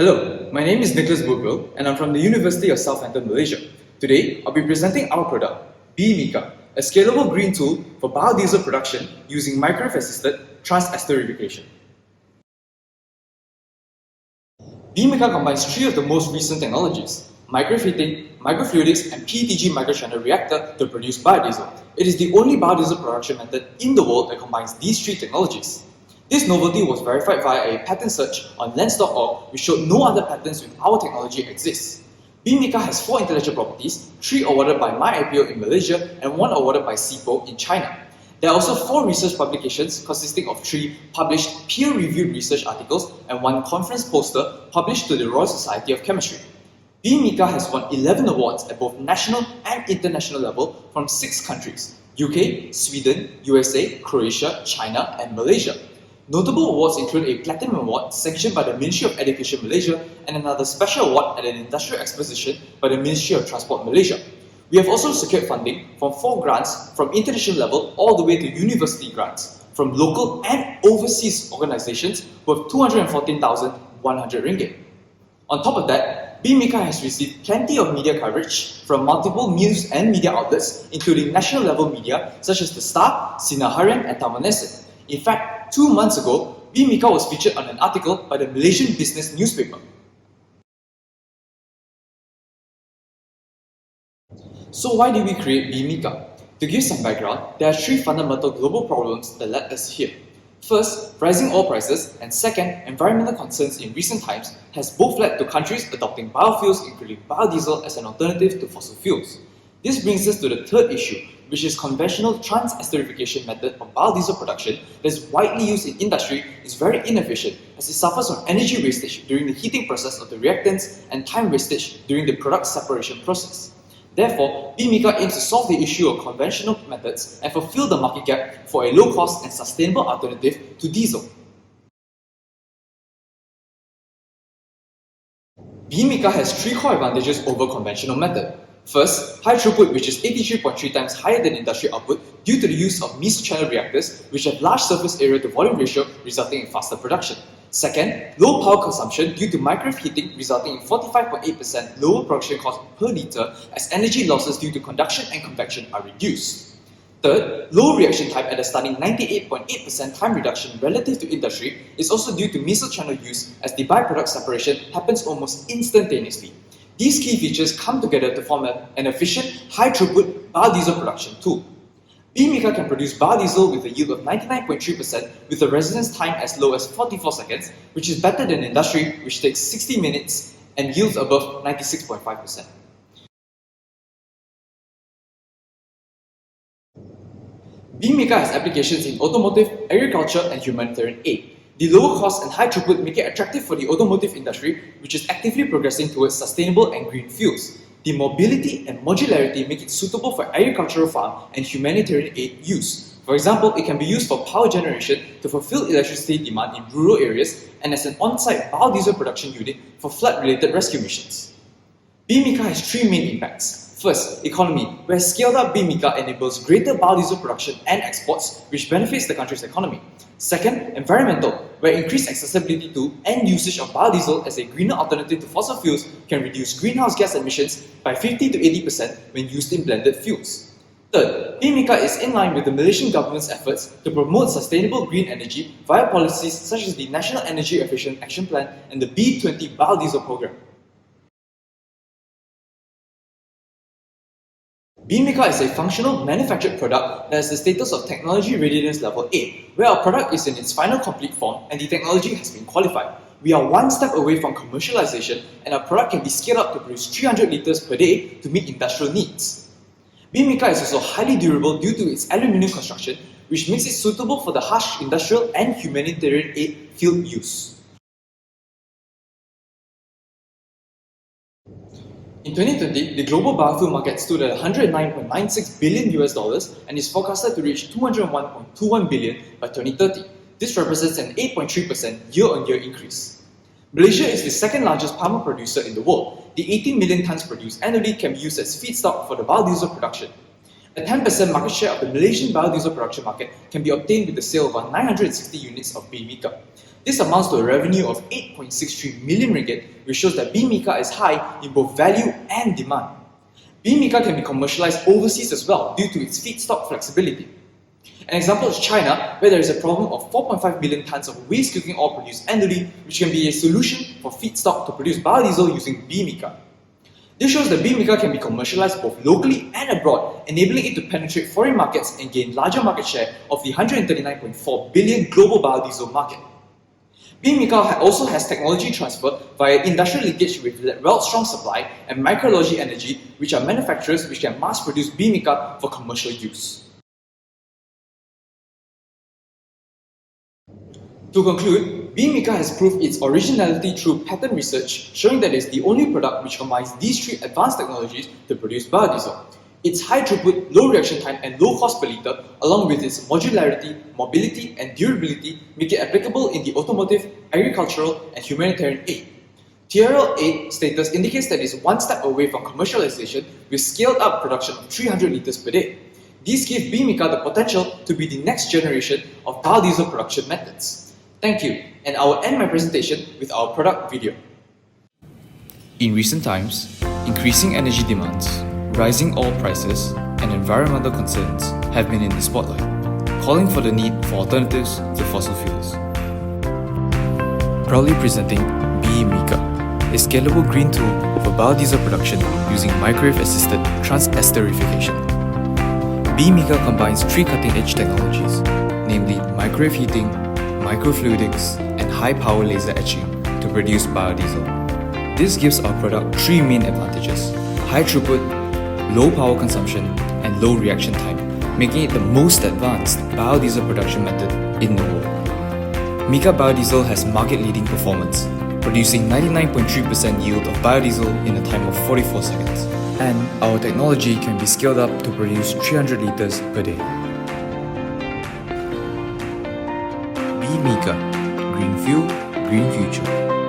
Hello, my name is Nicholas Woodville and I'm from the University of Southampton, Malaysia. Today, I'll be presenting our product, B-Mica, a scalable green tool for biodiesel production using microwave-assisted trans-esterification. B-Mica combines three of the most recent technologies: microwave heating, microfluidics, and PETG microchannel reactor to produce biodiesel. It is the only biodiesel production method in the world that combines these three technologies. This novelty was verified via a patent search on lens.org, which showed no other patents with our technology exists. B-Mica has 4 intellectual properties, 3 awarded by MyIPO in Malaysia and 1 awarded by SIPO in China. There are also 4 research publications consisting of 3 published peer-reviewed research articles and 1 conference poster published to the Royal Society of Chemistry. B-Mica has won 11 awards at both national and international level from 6 countries: UK, Sweden, USA, Croatia, China, and Malaysia. Notable awards include a Platinum Award sanctioned by the Ministry of Education Malaysia and another special award at an industrial exposition by the Ministry of Transport Malaysia. We have also secured funding from 4 grants from international level all the way to university grants from local and overseas organizations worth 214,100 ringgit. On top of that, B-Mica has received plenty of media coverage from multiple news and media outlets, including national level media such as The Star, Sinar Harian, and Tamanesen. In fact, 2 months ago, B-Mica was featured on an article by the Malaysian business newspaper. So why did we create B-Mica? To give some background, there are 3 fundamental global problems that led us here. First, rising oil prices, and second, environmental concerns in recent times has both led to countries adopting biofuels, including biodiesel, as an alternative to fossil fuels. This brings us to the third issue, which is conventional trans-esterification method of biodiesel production that is widely used in industry is very inefficient as it suffers from energy wastage during the heating process of the reactants and time wastage during the product separation process. Therefore, B-Mica aims to solve the issue of conventional methods and fulfill the market gap for a low-cost and sustainable alternative to diesel. B-Mica has 3 core advantages over conventional method. First, high throughput, which is 83.3 times higher than industry output due to the use of mesochannel reactors, which have large surface area to volume ratio, resulting in faster production. Second, low power consumption due to microwave heating, resulting in 45.8% lower production cost per litre as energy losses due to conduction and convection are reduced. Third, low reaction time at a stunning 98.8% time reduction relative to industry is also due to mesochannel use as the byproduct separation happens almost instantaneously. These key features come together to form an efficient, high-throughput biodiesel production tool. B-Mica can produce biodiesel with a yield of 99.3% with a residence time as low as 44 seconds, which is better than industry, which takes 60 minutes and yields above 96.5%. B-Mica has applications in automotive, agriculture, and humanitarian aid. The lower cost and high throughput make it attractive for the automotive industry, which is actively progressing towards sustainable and green fuels. The mobility and modularity make it suitable for agricultural farm and humanitarian aid use. For example, it can be used for power generation to fulfill electricity demand in rural areas and as an on-site biodiesel production unit for flood-related rescue missions. B-Mica has 3 main impacts. First, economy, where scaled-up B-Mica enables greater biodiesel production and exports, which benefits the country's economy. Second, environmental, where increased accessibility to and usage of biodiesel as a greener alternative to fossil fuels can reduce greenhouse gas emissions by 50 to 80% when used in blended fuels. Third, B-Mica is in line with the Malaysian government's efforts to promote sustainable green energy via policies such as the National Energy Efficient Action Plan and the B20 Biodiesel Program. B-Mica is a functional, manufactured product that has the status of Technology Readiness Level A, where our product is in its final complete form and the technology has been qualified. We are one step away from commercialization and our product can be scaled up to produce 300 litres per day to meet industrial needs. B-Mica is also highly durable due to its aluminium construction, which makes it suitable for the harsh industrial and humanitarian aid field use. In 2020, the global biofuel market stood at $109.96 billion and is forecasted to reach $201.21 billion by 2030. This represents an 8.3% year-on-year increase. Malaysia is the second largest palm oil producer in the world. The 18 million tonnes produced annually can be used as feedstock for the biodiesel production. A 10% market share of the Malaysian biodiesel production market can be obtained with the sale of 960 units of B-Mica. This amounts to a revenue of 8.63 million ringgit, which shows that B-Mica is high in both value and demand. B-Mica can be commercialized overseas as well due to its feedstock flexibility. An example is China, where there is a problem of 4.5 million tons of waste cooking oil produced annually, which can be a solution for feedstock to produce biodiesel using B-Mica. This shows that B-Mica can be commercialized both locally and abroad, enabling it to penetrate foreign markets and gain larger market share of the 139.4 billion global biodiesel market. B-Mica also has technology transfer via industrial linkage with Welstrong Supply and Micrology Energy, which are manufacturers which can mass produce B-Mica for commercial use. To conclude, B-Mica has proved its originality through patent research, showing that it is the only product which combines these three advanced technologies to produce biodiesel. Its high throughput, low reaction time and low cost per litre, along with its modularity, mobility and durability, make it applicable in the automotive, agricultural and humanitarian aid. TRL 8 status indicates that it is one step away from commercialization with scaled up production of 300 litres per day. These give B-Mica the potential to be the next generation of biodiesel production methods. Thank you, and I will end my presentation with our product video. In recent times, increasing energy demands, rising oil prices, and environmental concerns have been in the spotlight, calling for the need for alternatives to fossil fuels. Proudly presenting B-Mica, a scalable green tool for biodiesel production using microwave-assisted transesterification. B-Mica combines three cutting-edge technologies, namely microwave heating, microfluidics, and high-power laser etching to produce biodiesel. This gives our product three main advantages: high throughput, low power consumption, and low reaction time, making it the most advanced biodiesel production method in the world. Mica Biodiesel has market-leading performance, producing 99.3% yield of biodiesel in a time of 44 seconds. And our technology can be scaled up to produce 300 litres per day. B-Mica, green fuel, green future.